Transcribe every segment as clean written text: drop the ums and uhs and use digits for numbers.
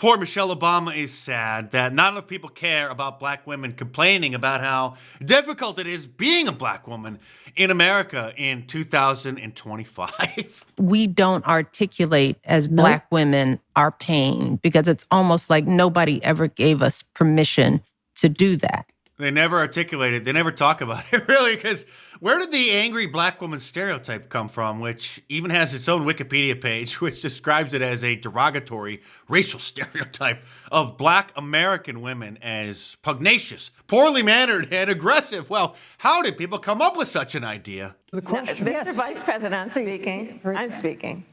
Poor Michelle Obama is sad that not enough people care about black women complaining about how difficult it is being a black woman in America in 2025. We don't articulate as black women our pain because it's almost like nobody ever gave us permission to do that. They never articulate it. They never talk about it, really, because where did the angry black woman stereotype come from, which even has its own Wikipedia page, which describes it as a derogatory racial stereotype of black American women as pugnacious, poorly mannered, and aggressive? Well, how did people come up with such an idea? The question. Mr. Vice President, I'm speaking. I'm speaking.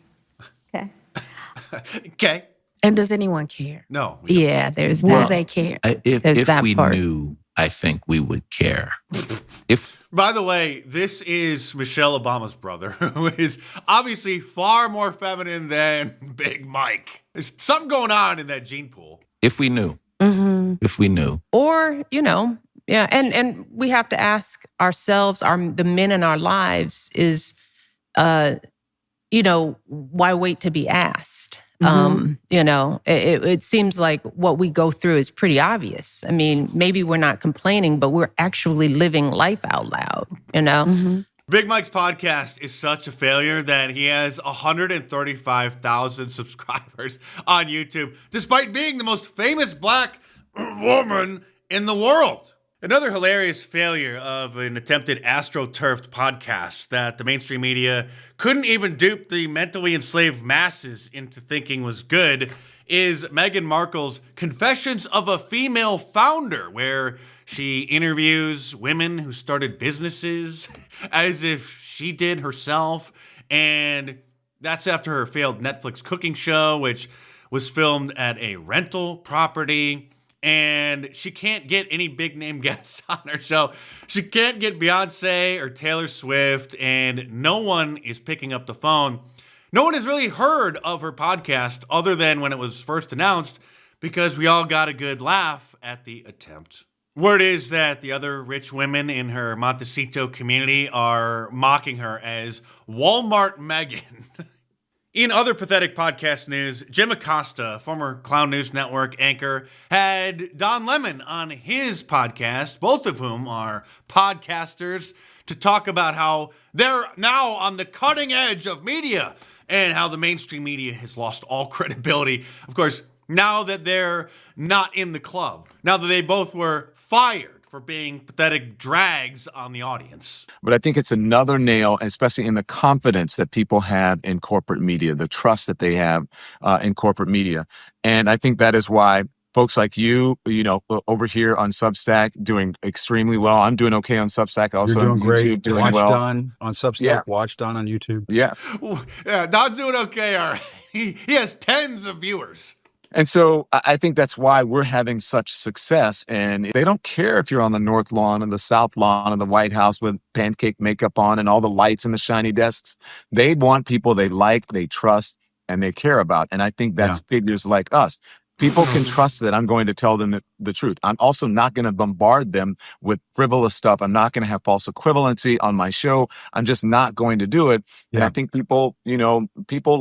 Okay. Okay. And does anyone care? No. Yeah, there's that. They care. If we knew, I think we would care. By the way, this is Michelle Obama's brother, who is obviously far more feminine than Big Mike. There's something going on in that gene pool. If we knew. If we knew. Or, yeah. And we have to ask ourselves, the men in our lives is, why wait to be asked? It seems like what we go through is pretty obvious. I mean, maybe we're not complaining, but we're actually living life out loud, Big Mike's podcast is such a failure that he has 135,000 subscribers on YouTube, despite being the most famous black woman in the world. Another hilarious failure of an attempted astroturfed podcast that the mainstream media couldn't even dupe the mentally enslaved masses into thinking was good is Meghan Markle's Confessions of a Female Founder, where she interviews women who started businesses as if she did herself. And that's after her failed Netflix cooking show, which was filmed at a rental property. And she can't get any big name guests on her show. She can't get Beyonce or Taylor Swift, and no one is picking up the phone. No one has really heard of her podcast other than when it was first announced, because we all got a good laugh at the attempt. Word is that the other rich women in her Montecito community are mocking her as Walmart Megan. In other pathetic podcast news, Jim Acosta, former Clown News Network anchor, had Don Lemon on his podcast, both of whom are podcasters, to talk about how they're now on the cutting edge of media and how the mainstream media has lost all credibility. Of course, now that they're not in the club, now that they both were fired for being pathetic drags on the audience. But I think it's another nail, especially in the confidence that people have in corporate media, the trust that they have in corporate media. And I think that is why folks like you, over here on Substack, doing extremely well. I'm doing okay on Substack. Also, you're doing great. YouTube, doing Watch well. Don on Substack. Yeah. Watch Don on YouTube. Yeah. Yeah, Don's doing okay. All right. He has tens of viewers. And so I think that's why we're having such success. And they don't care if you're on the North Lawn and the South Lawn of the White House with pancake makeup on and all the lights and the shiny desks. They want people they like, they trust, and they care about. And I think that's figures like us. People can trust that I'm going to tell them the truth. I'm also not going to bombard them with frivolous stuff. I'm not going to have false equivalency on my show. I'm just not going to do it. Yeah. And I think people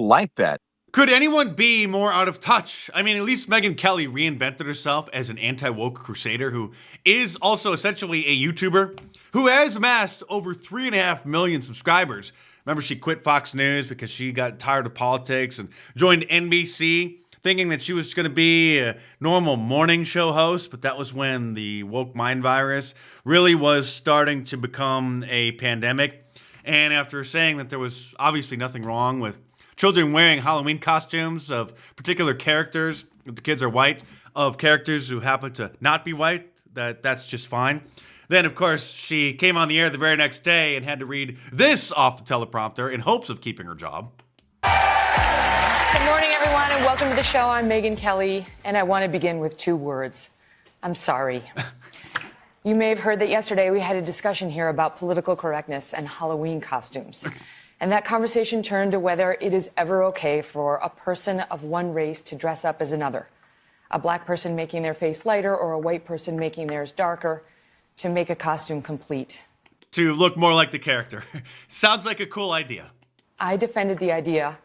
like that. Could anyone be more out of touch? I mean, at least Megyn Kelly reinvented herself as an anti-woke crusader who is also essentially a YouTuber who has amassed over 3.5 million subscribers. Remember, she quit Fox News because she got tired of politics and joined NBC, thinking that she was going to be a normal morning show host, but that was when the woke mind virus really was starting to become a pandemic. And after saying that there was obviously nothing wrong with children wearing Halloween costumes of particular characters, if the kids are white, of characters who happen to not be white, that's just fine. Then, of course, she came on the air the very next day and had to read this off the teleprompter in hopes of keeping her job. Good morning, everyone, and welcome to the show. I'm Megyn Kelly, and I want to begin with 2 words. I'm sorry. You may have heard that yesterday we had a discussion here about political correctness and Halloween costumes. And that conversation turned to whether it is ever okay for a person of one race to dress up as another. A black person making their face lighter or a white person making theirs darker to make a costume complete. To look more like the character. Sounds like a cool idea. I defended the idea,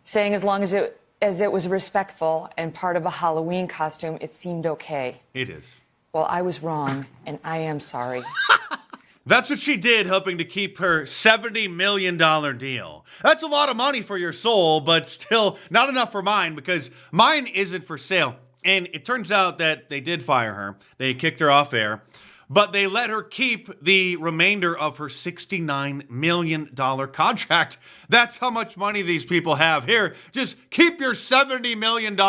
saying as long as it as it was respectful and part of a Halloween costume, it seemed okay. It is. Well, I was wrong, and I am sorry. That's what she did, hoping to keep her $70 million deal. That's a lot of money for your soul, but still not enough for mine, because mine isn't for sale. And it turns out that they did fire her. They kicked her off air, but they let her keep the remainder of her $69 million contract. That's how much money these people have. Here, just keep your $70 million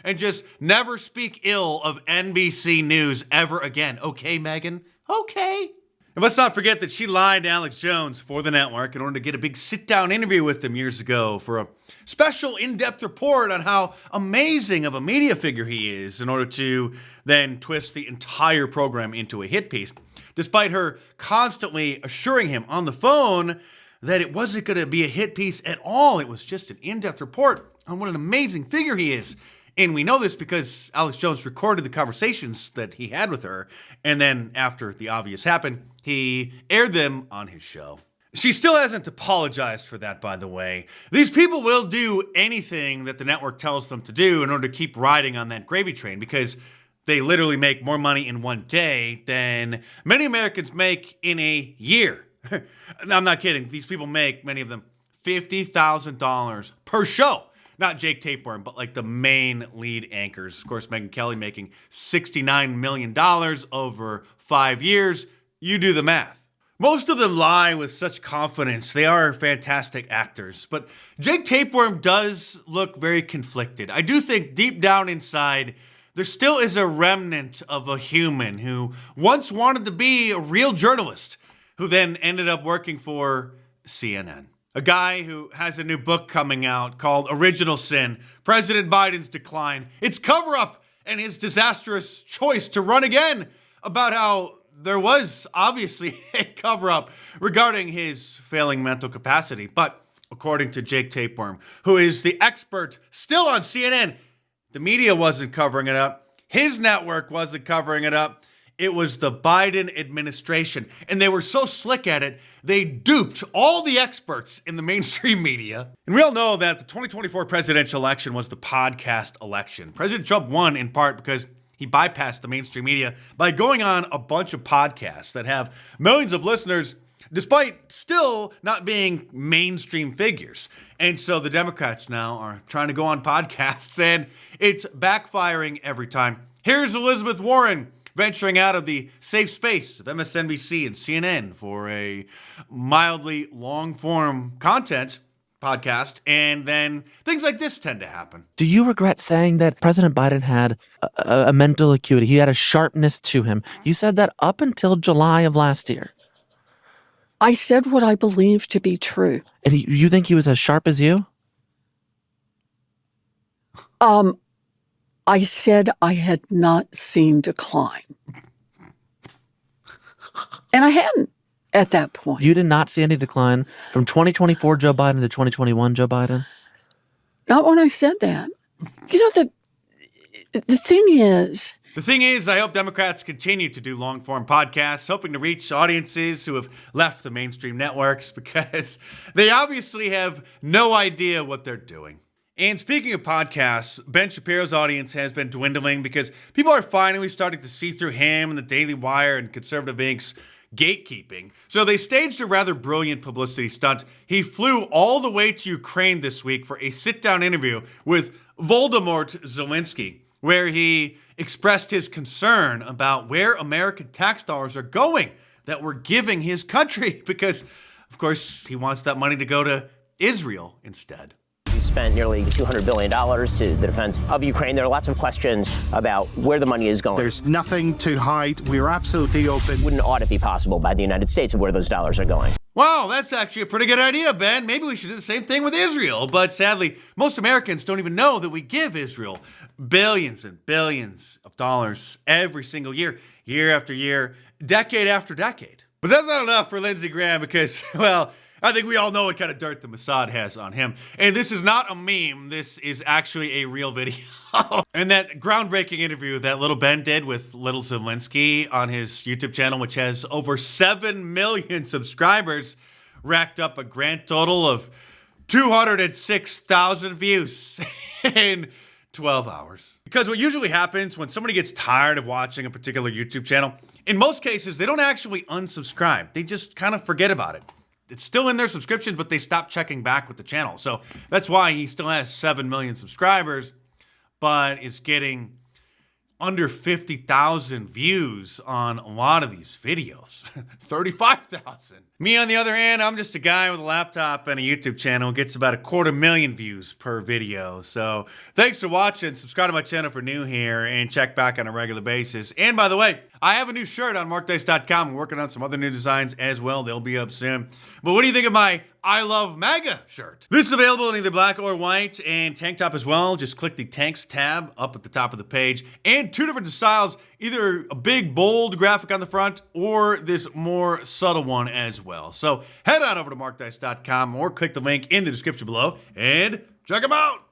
and just never speak ill of NBC News ever again. Okay, Megan? Okay. And let's not forget that she lied to Alex Jones for the network in order to get a big sit-down interview with him years ago for a special in-depth report on how amazing of a media figure he is, in order to then twist the entire program into a hit piece, despite her constantly assuring him on the phone that it wasn't going to be a hit piece at all. It was just an in-depth report on what an amazing figure he is. And we know this because Alex Jones recorded the conversations that he had with her, and then after the obvious happened, he aired them on his show. She still hasn't apologized for that, by the way. These people will do anything that the network tells them to do in order to keep riding on that gravy train, because they literally make more money in one day than many Americans make in a year. I'm not kidding. These people make, many of them, $50,000 per show. Not Jake Tapeworm, but like the main lead anchors. Of course, Megyn Kelly making $69 million over 5 years. You do the math. Most of them lie with such confidence. They are fantastic actors. But Jake Tapeworm does look very conflicted. I do think deep down inside, there still is a remnant of a human who once wanted to be a real journalist, who then ended up working for CNN. A guy who has a new book coming out called Original Sin, President Biden's Decline, its cover-up, and his disastrous choice to run again, about how there was obviously a cover-up regarding his failing mental capacity. But according to Jake Tapeworm, who is the expert still on CNN, the media wasn't covering it up. His network wasn't covering it up. It was the Biden administration. And they were so slick at it, they duped all the experts in the mainstream media. And we all know that the 2024 presidential election was the podcast election. President Trump won in part because he bypassed the mainstream media by going on a bunch of podcasts that have millions of listeners, despite still not being mainstream figures. And so the Democrats now are trying to go on podcasts, and it's backfiring every time. Here's Elizabeth Warren venturing out of the safe space of MSNBC and CNN for a mildly long-form content podcast, and then things like this tend to happen. Do you regret saying that President Biden had a mental acuity? He had a sharpness to him. You said that up until July of last year. I said what I believe to be true. And you think he was as sharp as you? I said I had not seen decline. And I hadn't at that point. You did not see any decline from 2024 Joe Biden to 2021 Joe Biden? Not when I said that. You know, the thing is... The thing is, I hope Democrats continue to do long-form podcasts, hoping to reach audiences who have left the mainstream networks, because they obviously have no idea what they're doing. And speaking of podcasts, Ben Shapiro's audience has been dwindling because people are finally starting to see through him and the Daily Wire and Conservative Inc.'s gatekeeping. So they staged a rather brilliant publicity stunt. He flew all the way to Ukraine this week for a sit-down interview with Voldemort Zelensky, where he expressed his concern about where American tax dollars are going that we're giving his country, because, of course, he wants that money to go to Israel instead. You spent nearly $200 billion to the defense of Ukraine. There are lots of questions about where the money is going. There's nothing to hide. We're absolutely open. Wouldn't audit be possible by the United States of where those dollars are going? Wow, that's actually a pretty good idea, Ben. Maybe we should do the same thing with Israel. But sadly, most Americans don't even know that we give Israel billions and billions of dollars every single year, year after year, decade after decade. But that's not enough for Lindsey Graham because, well, I think we all know what kind of dirt the Mossad has on him. And this is not a meme. This is actually a real video. And that groundbreaking interview that little Ben did with little Zelensky on his YouTube channel, which has over 7 million subscribers, racked up a grand total of 206,000 views in 12 hours. Because what usually happens when somebody gets tired of watching a particular YouTube channel, in most cases, they don't actually unsubscribe. They just kind of forget about it. It's still in their subscriptions, but they stop checking back with the channel. So that's why he still has 7 million subscribers, but is getting under 50,000 views on a lot of these videos. 35,000. Me, on the other hand, I'm just a guy with a laptop and a YouTube channel. Gets about 250,000 views per video. So thanks for watching. Subscribe to my channel if you're new here and check back on a regular basis. And by the way, I have a new shirt on markdice.com. I'm working on some other new designs as well. They'll be up soon. But what do you think of my I Love MAGA shirt? This is available in either black or white and tank top as well. Just click the tanks tab up at the top of the page. And two different styles, either a big bold graphic on the front or this more subtle one as well. So head on over to markdice.com or click the link in the description below and check them out.